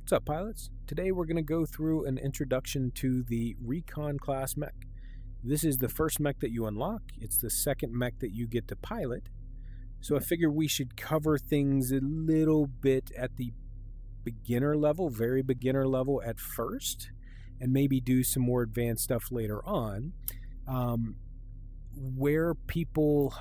What's up, pilots? Today we're going to go through an introduction to the Recon class mech. This is the first mech that you unlock. It's the second mech that you get to pilot. So I figure we should cover things a little bit at the beginner level, very beginner level at first, and maybe do some more advanced stuff later on. Where people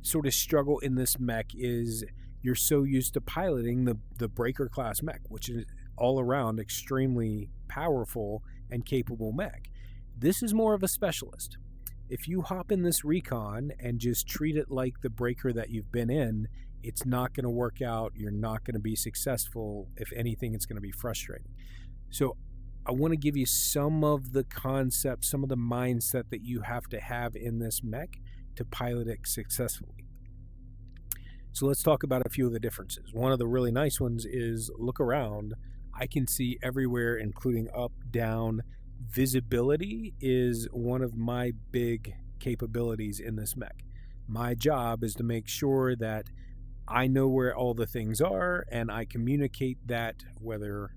sort of struggle in this mech is you're so used to piloting the Breaker class mech, which is all around extremely powerful and capable mech. This is more of a specialist. If you hop in this Recon and just treat it like the Breaker that you've been in, it's not going to work out. You're not going to be successful. If anything, it's going to be frustrating. So I want to give you some of the concepts, some of the mindset that you have to have in this mech to pilot it successfully. So let's talk about a few of the differences. One of the really nice ones is look around. I can see everywhere, including up, down. Visibility is one of my big capabilities in this mech. My job is to make sure that I know where all the things are, and I communicate that whether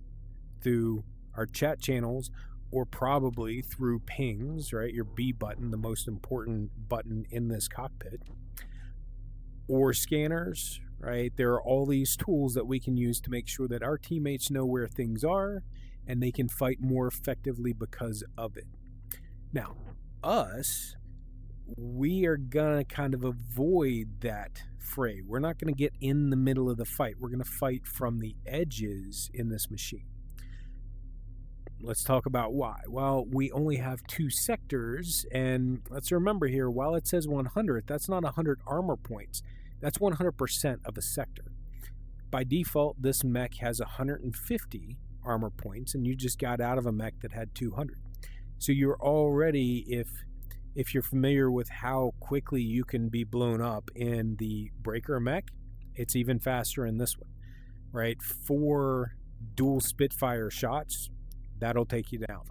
through our chat channels or probably through pings, right? Your B button, the most important button in this cockpit, or scanners, right? There are all these tools that we can use to make sure that our teammates know where things are and they can fight more effectively because of it. Now, we are gonna kind of avoid that fray. We're not gonna get in the middle of the fight. We're gonna fight from the edges in this machine. Let's talk about why. Well, we only have 2 sectors, and let's remember here, while it says 100, that's not 100 armor points. That's 100% of a sector. By default, this mech has 150 armor points, and you just got out of a mech that had 200. So you're already, if you're familiar with how quickly you can be blown up in the Breaker mech, it's even faster in this one, right? 4 dual Spitfire shots, that'll take you down.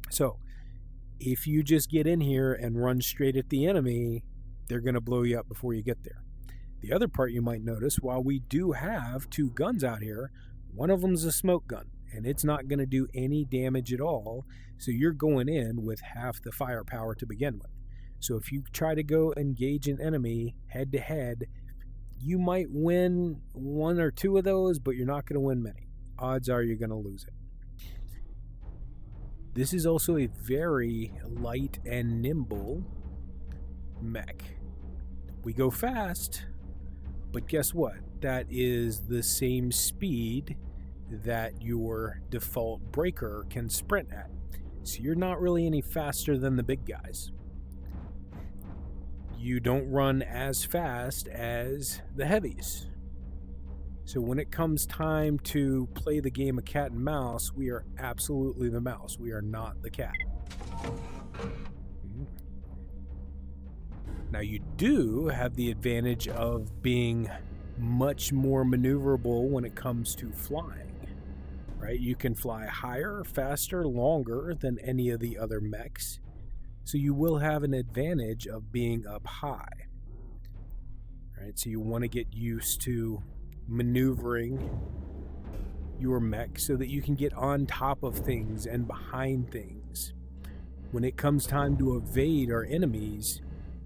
So if you just get in here and run straight at the enemy, they're going to blow you up before you get there. The other part you might notice, while we do have 2 guns out here, one of them's a smoke gun, and it's not going to do any damage at all. So you're going in with half the firepower to begin with. So if you try to go engage an enemy head to head, you might win 1 or 2 of those, but you're not going to win many. Odds are you're going to lose it. This is also a very light and nimble mech. We go fast, but guess what? That is the same speed that your default Breaker can sprint at. So you're not really any faster than the big guys. You don't run as fast as the heavies. So when it comes time to play the game of cat and mouse, we are absolutely the mouse. We are not the cat. Now you do have the advantage of being much more maneuverable when it comes to flying, right? You can fly higher, faster, longer than any of the other mechs. So you will have an advantage of being up high, right? So you want to get used to maneuvering your mech so that you can get on top of things and behind things. When it comes time to evade our enemies,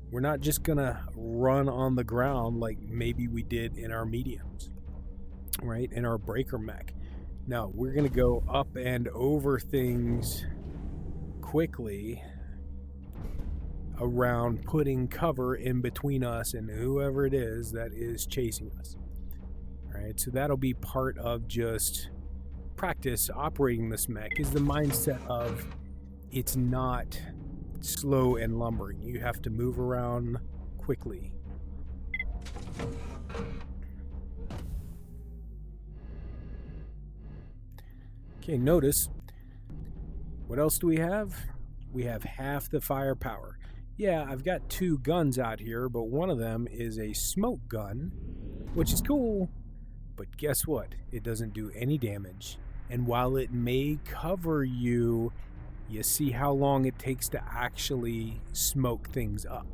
we're not just gonna run on the ground like maybe we did in our mediums, right? In our Breaker mech. No, we're gonna go up and over things quickly around putting cover in between us and whoever it is that is chasing us. Right, so that'll be part of just practice operating this mech, is the mindset of it's not slow and lumbering. You have to move around quickly. Okay, notice, what else do we have? We have half the firepower. Yeah, I've got 2 guns out here, but one of them is a smoke gun, which is cool. But guess what? It doesn't do any damage. And while it may cover you, you see how long it takes to actually smoke things up.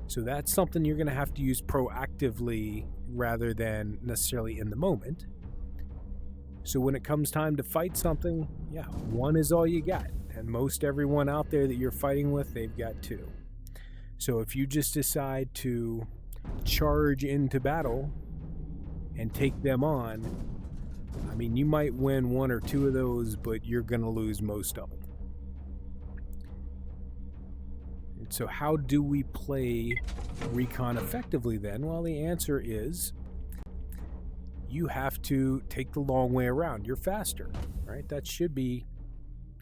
So that's something you're going to have to use proactively rather than necessarily in the moment. So when it comes time to fight something, yeah, one is all you got. And most everyone out there that you're fighting with, they've got two. So if you just decide to charge into battle and take them on, I mean, you might win one or two of those, but you're going to lose most of them. And so how do we play Recon effectively then? Well, the answer is you have to take the long way around. You're faster, right? That should be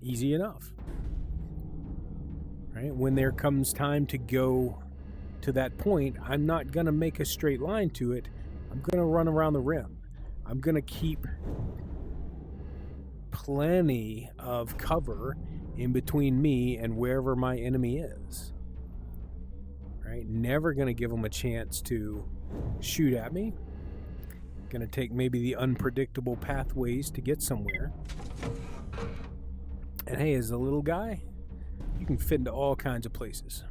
easy enough. Right? When there comes time to go to that point, I'm not going to make a straight line to it. I'm going to run around the rim. I'm going to keep plenty of cover in between me and wherever my enemy is. Right? Never going to give them a chance to shoot at me. Going to take maybe the unpredictable pathways to get somewhere. And hey, as a little guy, you can fit into all kinds of places.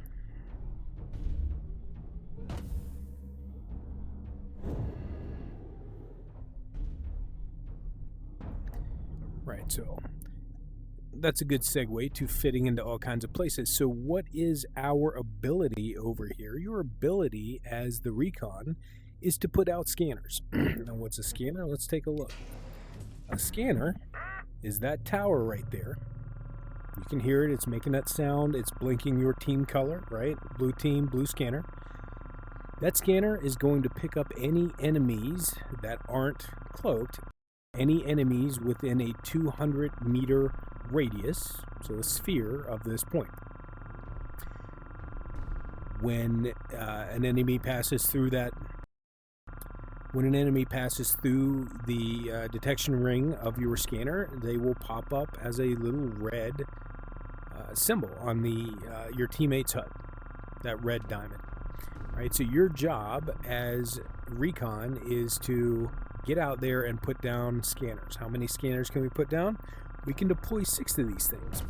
Right, so that's a good segue to fitting into all kinds of places. So what is our ability over here? Your ability as the Recon is to put out scanners. Now what's a scanner? Let's take a look. A scanner is that tower right there. You can hear it. It's making that sound. It's blinking your team color, right? Blue team, blue scanner. That scanner is going to pick up any enemies that aren't cloaked, any enemies within a 200-meter radius, so a sphere of this point. When an enemy passes through that, when an enemy passes through the detection ring of your scanner, they will pop up as a little red symbol on the your teammate's HUD, that red diamond. Right, so your job as Recon is to get out there and put down scanners. How many scanners can we put down? We can deploy 6 of these things.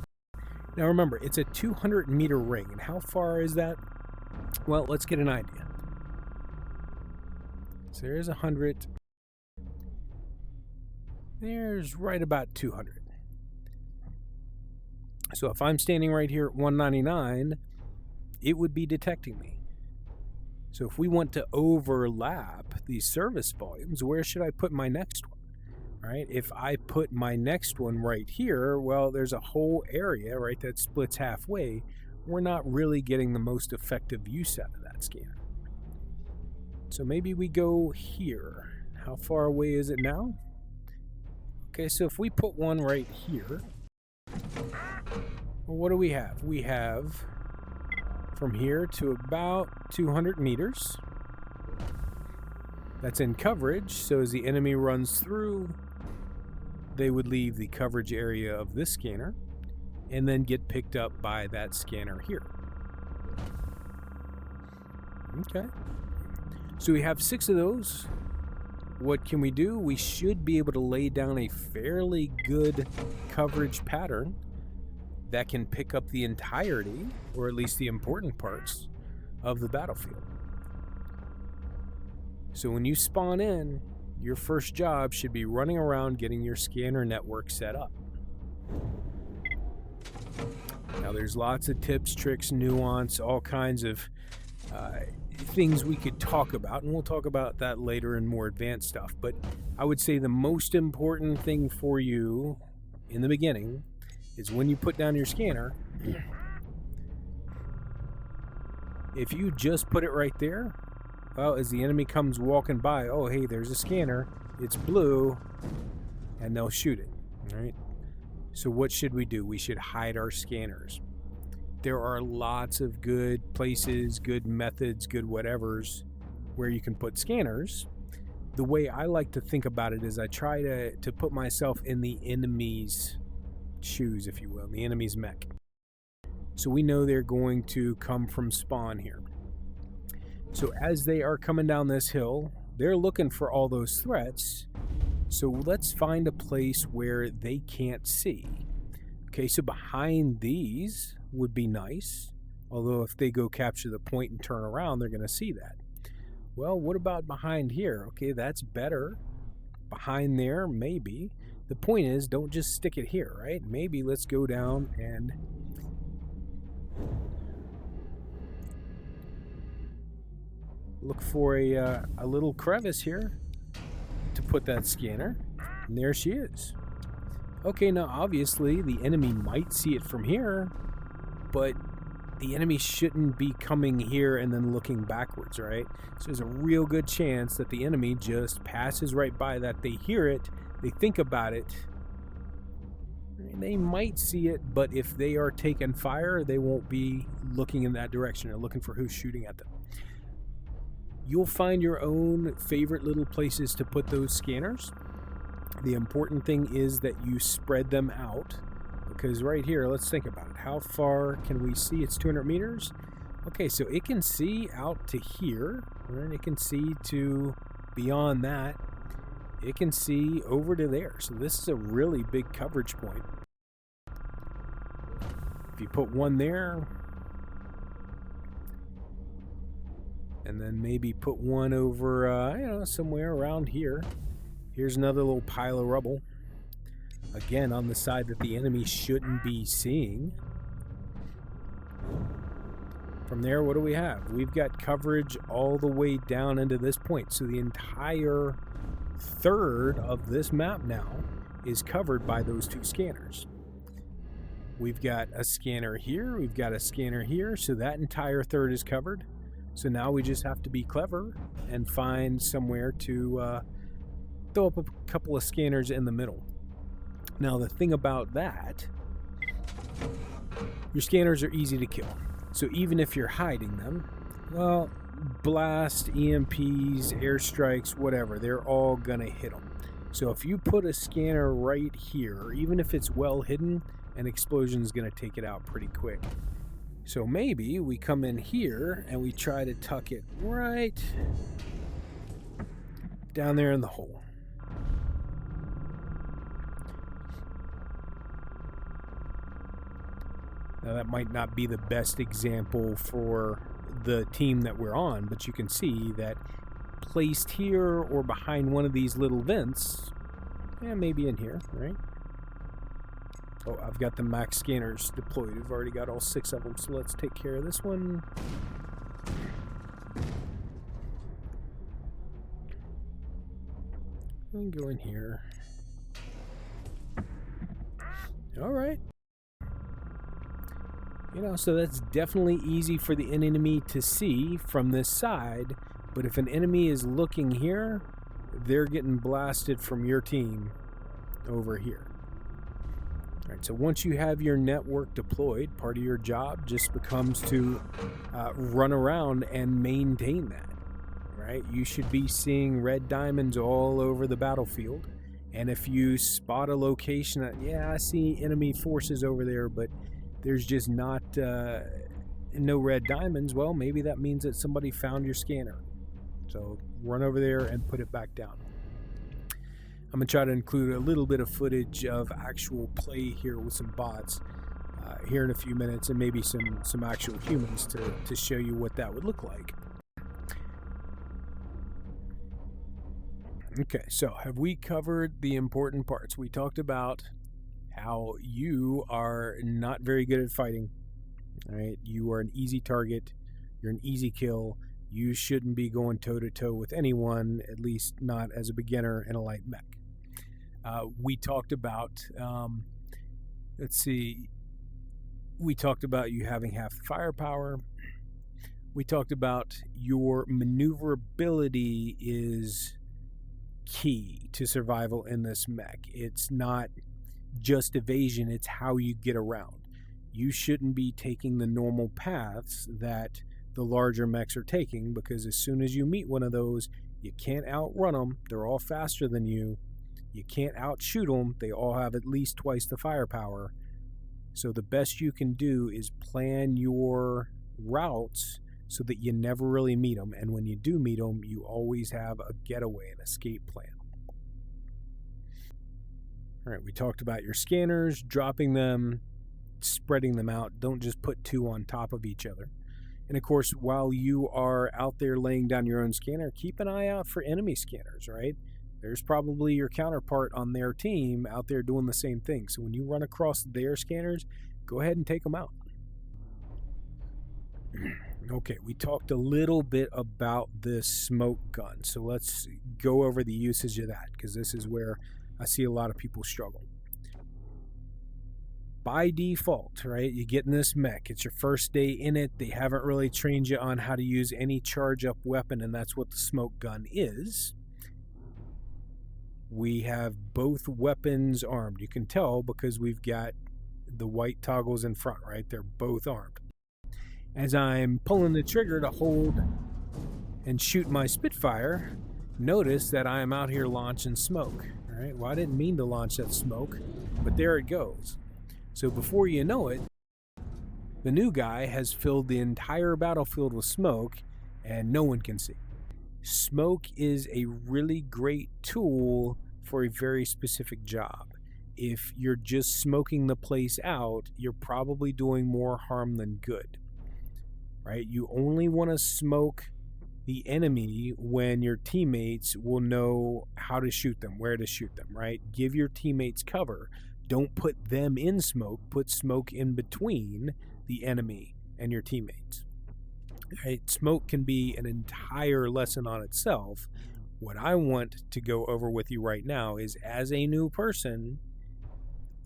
Now remember, it's a 200-meter ring, and how far is that? Well, let's get an idea. So there's 100. There's right about 200. So if I'm standing right here at 199, it would be detecting me. So if we want to overlap these service volumes, where should I put my next one? All right, if I put my next one right here, well, there's a whole area, right, that splits halfway. We're not really getting the most effective use out of that scanner. So maybe we go here. How far away is it now? Okay, so if we put one right here, well, what do we have? We have from here to about 200 meters. That's in coverage, so as the enemy runs through, they would leave the coverage area of this scanner and then get picked up by that scanner here. Okay. So we have 6 of those. What can we do? We should be able to lay down a fairly good coverage pattern that can pick up the entirety, or at least the important parts, of the battlefield. So when you spawn in, your first job should be running around getting your scanner network set up. Now there's lots of tips, tricks, nuance, all kinds of things we could talk about, and we'll talk about that later in more advanced stuff. But I would say the most important thing for you in the beginning is when you put down your scanner, if you just put it right there, well, as the enemy comes walking by, oh, hey, there's a scanner, it's blue, and they'll shoot it, right? So what should we do? We should hide our scanners. There are lots of good places, good methods, good whatevers where you can put scanners. The way I like to think about it is I try to put myself in the enemy's shoes, if you will, the enemy's mech. So we know they're going to come from spawn here. So as they are coming down this hill, they're looking for all those threats. So let's find a place where they can't see. Okay, so behind these would be nice. Although if they go capture the point and turn around, they're going to see that. Well, what about behind here? Okay, that's better. Behind there, maybe. the point is, don't just stick it here, right? Maybe let's go down and look for a little crevice here to put that scanner. And there she is. Okay, now obviously the enemy might see it from here, but the enemy shouldn't be coming here and then looking backwards, right? So there's a real good chance that the enemy just passes right by that. They hear it, they think about it, and they might see it, but if they are taking fire, they won't be looking in that direction or looking for who's shooting at them. You'll find your own favorite little places to put those scanners. The important thing is that you spread them out, because right here, let's think about it. How far can we see? It's 200 meters. Okay, so it can see out to here, right? It can see to beyond that. It can see over to there. So this is a really big coverage point. If you put one there, and then maybe put one over, somewhere around here. Here's another little pile of rubble. Again, on the side that the enemy shouldn't be seeing. From there, what do we have? We've got coverage all the way down into this point. So the entire third of this map now is covered by those two scanners. We've got a scanner here. We've got a scanner here. So that entire third is covered. So now we just have to be clever and find somewhere to throw up a couple of scanners in the middle. Now the thing about that, your scanners are easy to kill. So even if you're hiding them, well, blast, EMPs, airstrikes, whatever, they're all gonna hit them. So if you put a scanner right here, even if it's well hidden, an explosion is gonna take it out pretty quick. So maybe we come in here and we try to tuck it right down there in the hole. Now that might not be the best example for the team that we're on, but you can see that placed here or behind one of these little vents, maybe in here, right? Oh, I've got the max scanners deployed. I've already got all 6 of them, so let's take care of this one. And go in here. All right. So that's definitely easy for the enemy to see from this side, but if an enemy is looking here, they're getting blasted from your team over here. All right, so once you have your network deployed, part of your job just becomes to run around and maintain that, right? You should be seeing red diamonds all over the battlefield, and if you spot a location that, I see enemy forces over there, but there's just not no red diamonds, well, maybe that means that somebody found your scanner. So run over there and put it back down. I'm going to try to include a little bit of footage of actual play here with some bots here in a few minutes, and maybe some actual humans to show you what that would look like. Okay, so have we covered the important parts? We talked about how you are not very good at fighting, right? You are an easy target. You're an easy kill. You shouldn't be going toe-to-toe with anyone, at least not as a beginner in a light mech. We talked about, we talked about you having half the firepower. We talked about your maneuverability is key to survival in this mech. It's not just evasion, it's how you get around. You shouldn't be taking the normal paths that the larger mechs are taking, because as soon as you meet one of those, you can't outrun them. They're all faster than you. You can't outshoot them. They all have at least twice the firepower. So the best you can do is plan your routes so that you never really meet them. And when you do meet them, you always have a getaway, an escape plan. All right, we talked about your scanners, dropping them, spreading them out. Don't just put 2 on top of each other. And of course, while you are out there laying down your own scanner, keep an eye out for enemy scanners, right? there's probably your counterpart on their team out there doing the same thing. So when you run across their scanners, go ahead and take them out. Okay, we talked a little bit about this smoke gun. So let's go over the usage of that, because this is where I see a lot of people struggle. By default, right, you get in this mech. It's your first day in it. They haven't really trained you on how to use any charge-up weapon, and that's what the smoke gun is. We have both weapons armed. You can tell because we've got the white toggles in front, right? They're both armed. As I'm pulling the trigger to hold and shoot my Spitfire, notice that I am out here launching smoke. All right, well, I didn't mean to launch that smoke, but there it goes. So before you know it, the new guy has filled the entire battlefield with smoke, and no one can see. Smoke is a really great tool for a very specific job. If you're just smoking the place out, you're probably doing more harm than good, right? You only want to smoke the enemy when your teammates will know how to shoot them, where to shoot them, right? Give your teammates cover. Don't put them in smoke. Put smoke in between the enemy and your teammates. Right? Smoke can be an entire lesson on itself. What I want to go over with you right now is, as a new person,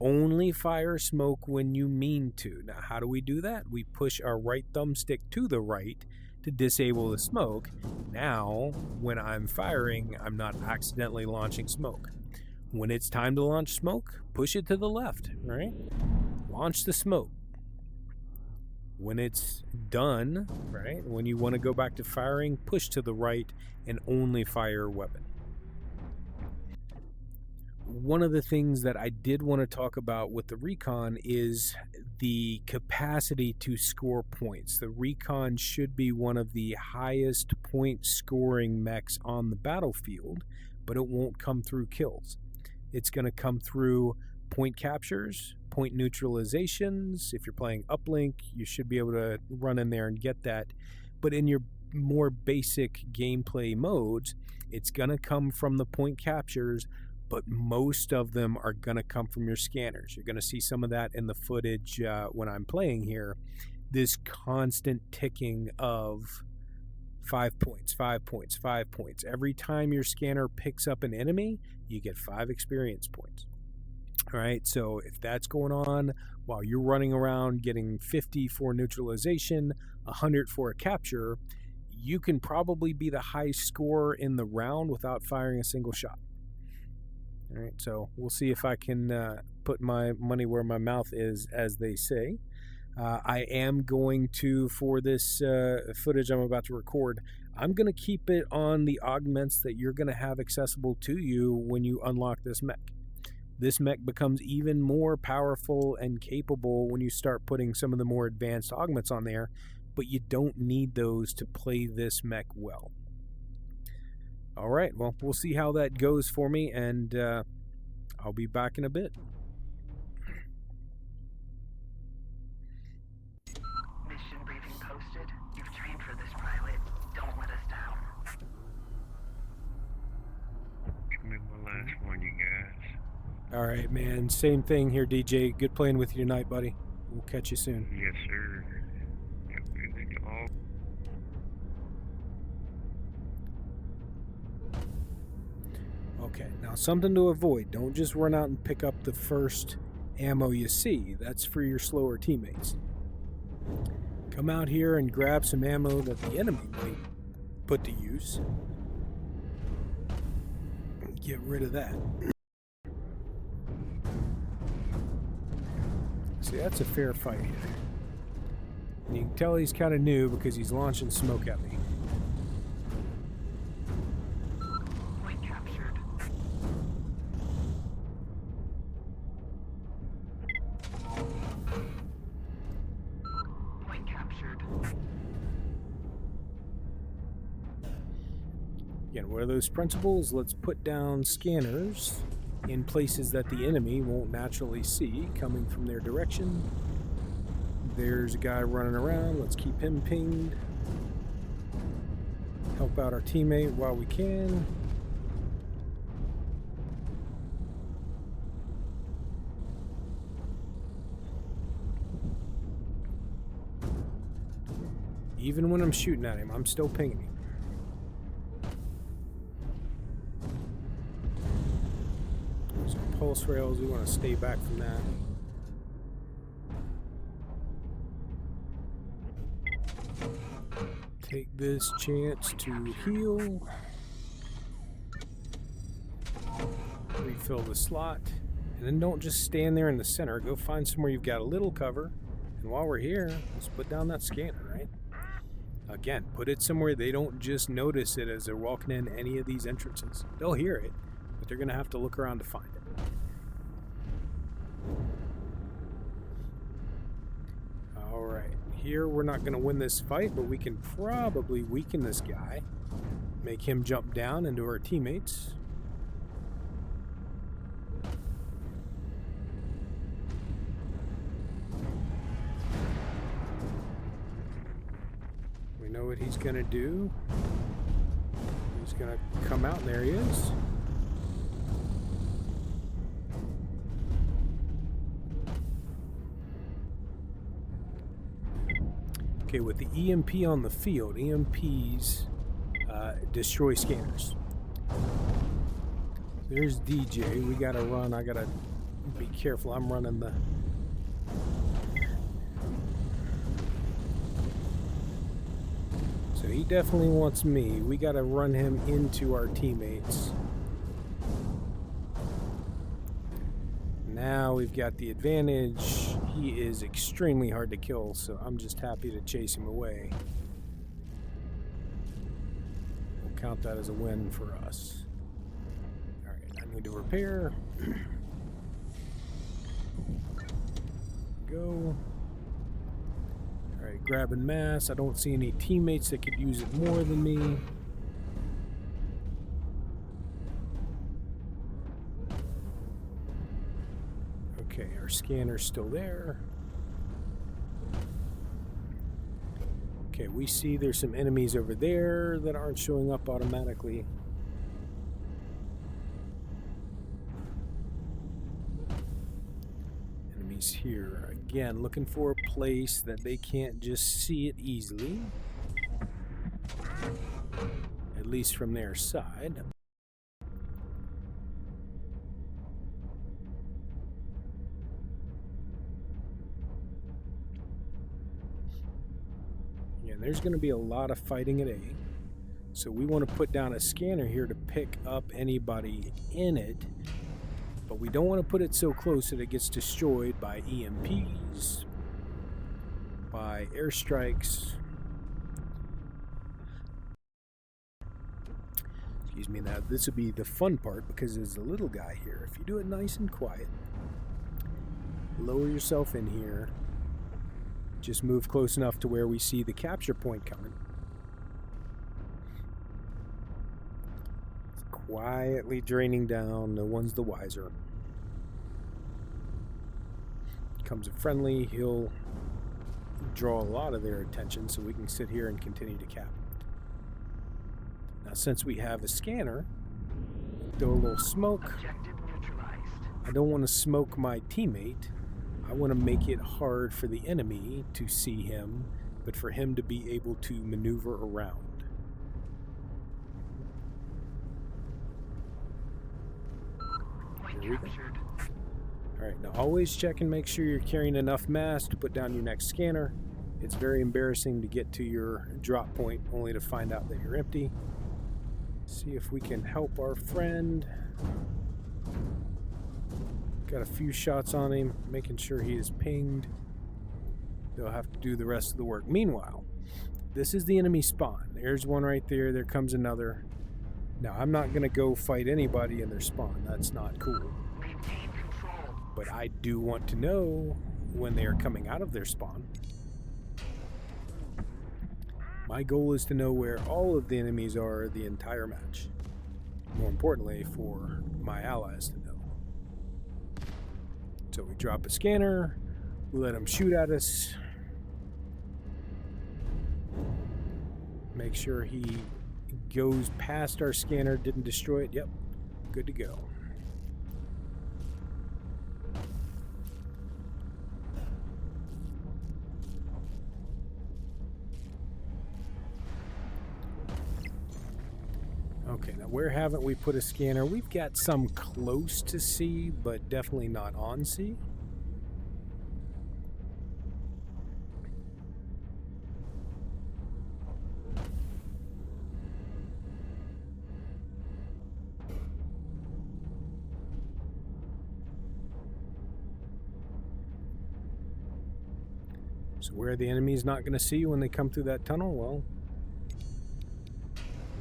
only fire smoke when you mean to. Now, how do we do that? We push our right thumbstick to the right to disable the smoke. Now, when I'm firing, I'm not accidentally launching smoke. When it's time to launch smoke, push it to the left, right? Launch the smoke. When it's done, right, when you want to go back to firing, push to the right and only fire a weapon. One of the things that I did want to talk about with the Recon is the capacity to score points. The Recon should be one of the highest point scoring mechs on the battlefield, but it won't come through kills. It's going to come through point captures, point neutralizations. If you're playing uplink, you should be able to run in there and get that. But in your more basic gameplay modes, it's going to come from the point captures, but most of them are going to come from your scanners. You're going to see some of that in the footage when I'm playing here. This constant ticking of 5 points, 5 points, 5 points. Every time your scanner picks up an enemy, you get 5 experience points. All right, so if that's going on while you're running around getting 50 for neutralization, 100 for a capture, you can probably be the high scorer in the round without firing a single shot. All right, so we'll see if I can put my money where my mouth is, as they say. I am going to, for this footage I'm about to record, I'm going to keep it on the augments that you're going to have accessible to you when you unlock this mech. This mech becomes even more powerful and capable when you start putting some of the more advanced augments on there, but you don't need those to play this mech well. All right, well, we'll see how that goes for me, and I'll be back in a bit. Mission briefing posted. You've trained for this, pilot. Don't let us down. Come in my last one, you guys. All right, man. Same thing here, DJ. Good playing with you tonight, buddy. We'll catch you soon. Yes, sir. Good talk. Okay, now something to avoid. Don't just run out and pick up the first ammo you see. That's for your slower teammates. Come out here and grab some ammo that the enemy might put to use. Get rid of that. See, that's a fair fight here. And you can tell he's kind of new because he's launching smoke at me. Point captured. Point captured. Again, what are those principles? Let's put down scanners in places that the enemy won't naturally see coming from their direction. There's a guy running around. Let's keep him pinged. Help out our teammate while we can. Even when I'm shooting at him, I'm still pinging him. So pulse rails, we want to stay back from that. Take this chance to heal. Refill the slot. And then don't just stand there in the center. Go find somewhere you've got a little cover. And while we're here, let's put down that scanner, right? Again, put it somewhere they don't just notice it as they're walking in any of these entrances. They'll hear it, but they're going to have to look around to find it. Alright, here we're not going to win this fight, but we can probably weaken this guy. Make him jump down into our teammates. We know what he's going to do. He's going to come out, and there he is. Okay, with the EMP on the field, EMPs destroy scanners. There's DJ. We gotta run. I gotta be careful. I'm running the... So he definitely wants me. We gotta run him into our teammates. Now we've got the advantage. He is extremely hard to kill, so I'm just happy to chase him away. We'll count that as a win for us. Alright, I need to repair. Go. Alright, grabbing mass. I don't see any teammates that could use it more than me. Okay, our scanner's still there. Okay, we see there's some enemies over there that aren't showing up automatically. Enemies here. Again, looking for a place that they can't just see it easily. At least from their side. And there's going to be a lot of fighting at A. So we want to put down a scanner here to pick up anybody in it. But we don't want to put it so close that it gets destroyed by EMPs, by airstrikes. Excuse me, now this would be the fun part because there's a little guy here. If you do it nice and quiet, lower yourself in here. Just move close enough to where we see the capture point coming. It's quietly draining down. No one's the wiser. Comes a friendly. He'll draw a lot of their attention so we can sit here and continue to cap. Now, since we have a scanner, throw a little smoke. Objective neutralized. I don't want to smoke my teammate. I want to make it hard for the enemy to see him, but for him to be able to maneuver around. Point Here we go. captured. Alright, now always check and make sure you're carrying enough mass to put down your next scanner. It's very embarrassing to get to your drop point only to find out that you're empty. See if we can help our friend. Got a few shots on him, making sure he is pinged. They'll have to do the rest of the work. Meanwhile, this is the enemy spawn. There's one right there. There comes another. Now, I'm not going to go fight anybody in their spawn. That's not cool. Maintain control. But I do want to know when they are coming out of their spawn. My goal is to know where all of the enemies are the entire match. More importantly, for my allies to know. So we drop a scanner, we let him shoot at us. Make sure he goes past our scanner, didn't destroy it. Yep, good to go. where haven't we put a scanner? We've got some close to C, but definitely not on C. So where the enemy's not going to see you when they come through that tunnel, well,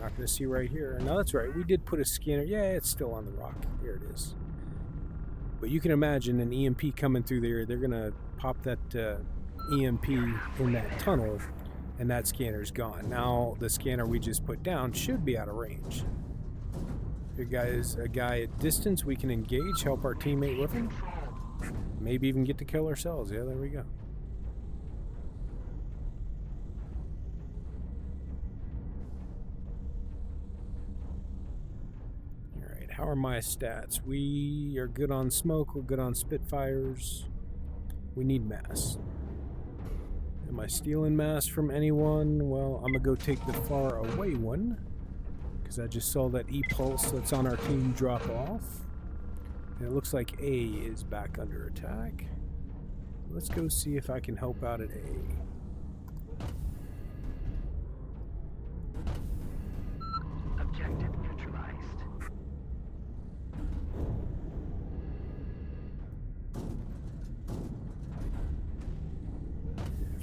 not going to see right here. No, that's right. We did put a scanner. Yeah, it's still on the rock. Here it is. But you can imagine an EMP coming through there. They're going to pop that EMP in that tunnel, and that scanner's gone. Now, the scanner we just put down should be out of range. Here, guys, a guy at distance we can engage, help our teammate with him. Maybe even get to kill ourselves. Yeah, there we go. How are my stats? We are good on smoke, we're good on Spitfires. We need mass. Am I stealing mass from anyone? Well, I'm gonna go take the far away one, because I just saw that E-pulse that's on our team drop off. And it looks like A is back under attack. Let's go see if I can help out at A. Objective neutralized.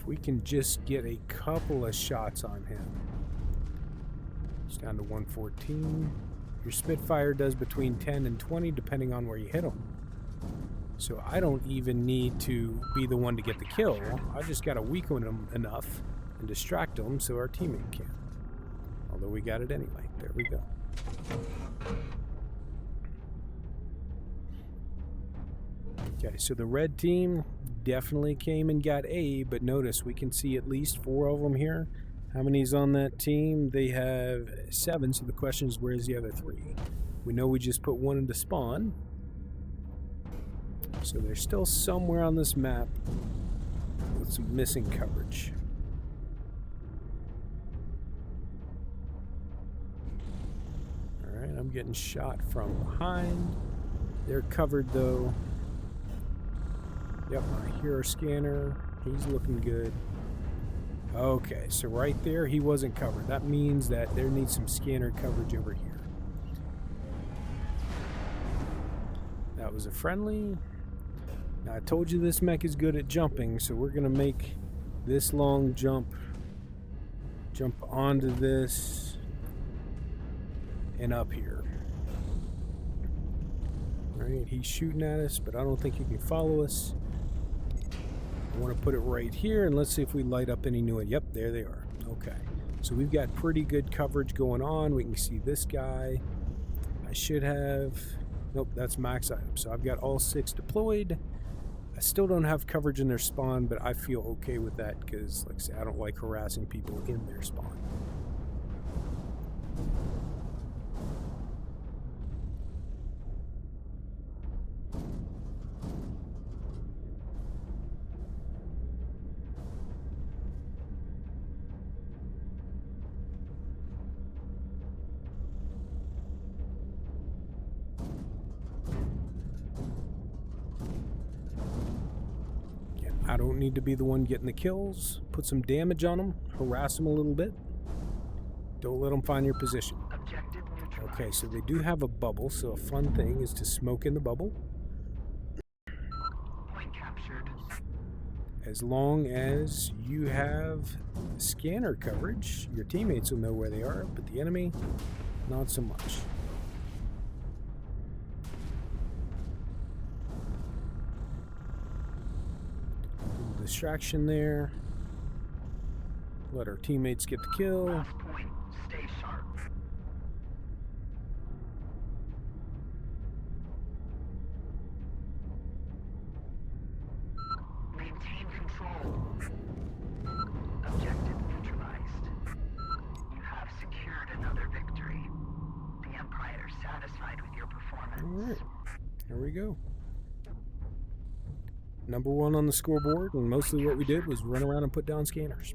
We can just get a couple of shots on him. It's down to 114. Your Spitfire does between 10 and 20 depending on where you hit him. So I don't even need to be the one to get the kill. I just got to weaken him enough and distract him so our teammate can. Although we got it anyway. There we go. Okay, so the red team definitely came and got A, but notice we can see at least 4 of them here. How many's on that team? They have 7, so the question is where's the other 3? We know we just put 1 into spawn. So they're still somewhere on this map with some missing coverage. Alright, I'm getting shot from behind. They're covered though. Yep, I hear our scanner. He's looking good. Okay, so right there, he wasn't covered. That means that there needs some scanner coverage over here. That was a friendly. Now, I told you this mech is good at jumping, so we're going to make this long jump onto this and up here. All right, he's shooting at us, but I don't think he can follow us. I want to put it right here, and let's see if we light up any new one. Yep, there they are. Okay, so we've got pretty good coverage going on. We can see this guy. I should have... Nope, that's max item. So I've got all 6 deployed. I still don't have coverage in their spawn, but I feel okay with that because, like I say, I don't like harassing people in their spawn. I don't need to be the one getting the kills. Put some damage on them. Harass them a little bit. Don't let them find your position. Okay, so they do have a bubble, so a fun thing is to smoke in the bubble. Point captured. As long as you have scanner coverage, your teammates will know where they are, but the enemy, not so much. Distraction there. Let our teammates get the kill. Last point. Stay sharp. Maintain control. Objective neutralized. You have secured another victory. The Empire is satisfied with your performance. Alright, here we go. Number 1 on the scoreboard, and mostly what we did was run around and put down scanners.